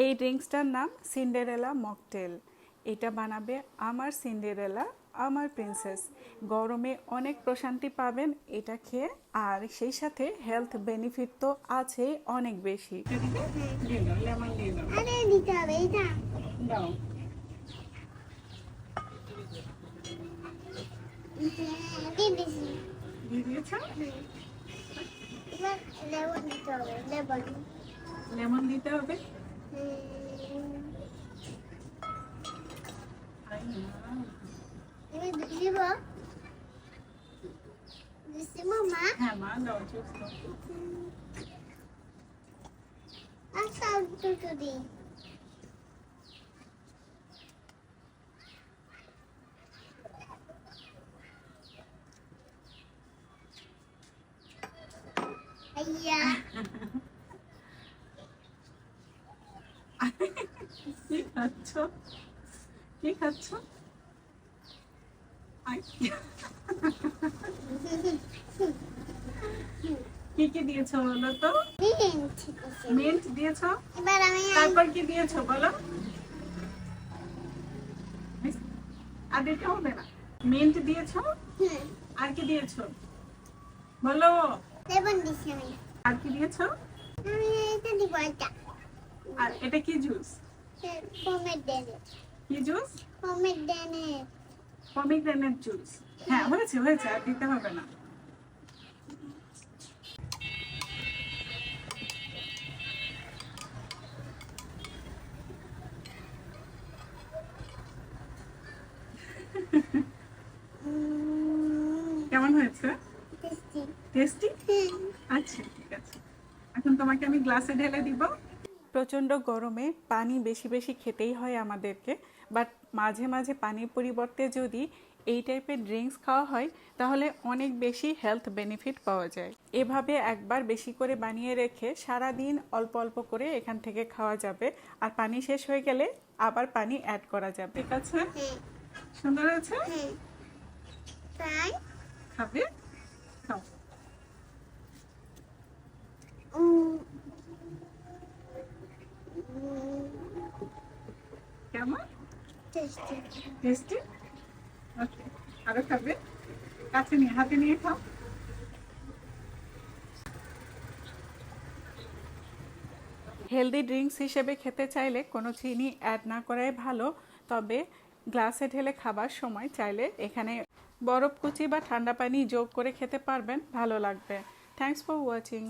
এই ড্রিঙ্কসটার নাম Cinderella mocktail. এটা বানাবে আমার সিন্ডারেলা, আমার প্রিন্সেস। গরমে অনেক প্রশান্তি পাবেন এটা খেয়ে, আর সেই সাথে হেলথ বেনিফিট তো আছেই অনেক বেশি। আরে দিতে হবে এটা দাও। দিয়ে দিছি। দিয়ে দিয়েছ? এবার লেবু দিতে হবে লেবু লেমন দিতে হবে। এবার দিব দিছি মামা হ্যাঁ মা, দাও জুস দাও। আচ্ছা দুটো দিই আইয়া কি খাচ্ছ? কি খাচ্ছ? আই, কি কি দিয়েছো বলো তো? মিন্ট দিয়েছো? এবার আমি তারপর কি দিয়েছো বলো? আর দিতে হবে না। মিন্ট দিয়েছো? আর কি দিয়েছো বলো? লেবন দিছি আমি আর কি দিয়েছো? আমি এটা দিব এটা আর এটা কি জুস? পমেগ্রেনেট কি জুস? পমেগ্রেনেট pomegranate juice. হ্যাঁ হয়েছে হয়েছে, আর দিতে হবে না। কেমন হয়েছে? Tasty tasty? আচ্ছা ঠিক আছে, এখন তোমাকে আমি গ্লাসে ঢেলে দিব। প্রচণ্ড গরমে পানি বেশি বেশি খেতেই হয় আমাদেরকে, বাট মাঝে মাঝে পানির পরিবর্তে যদি এই টাইপের ড্রিঙ্কস খাওয়া হয় তাহলে অনেক বেশি হেলথ বেনিফিট পাওয়া যায়। এভাবে একবার বেশি করে বানিয়ে রেখে সারা দিন অল্প অল্প করে এখান থেকে খাওয়া যাবে, আর পানি শেষ হয়ে গেলে আবার পানি অ্যাড করা যাবে। ঠিক আছে? সুন্দর হয়েছে? তাই খাবে? খাও। কেমন? Tasty tasty? ওকে, আরো খাবে? কাছে নিয়ে, হাতে নিয়ে খাও। হেলদি ড্রিঙ্কস হিসেবে খেতে চাইলে কোনো চিনি অ্যাড না করাই ভালো, তবে গ্লাসে ঢেলে খাবার সময় চাইলে এখানে বরফ কুচি বা ঠান্ডা পানি যোগ করে খেতে পারবেন, ভালো লাগবে। Thanks for watching.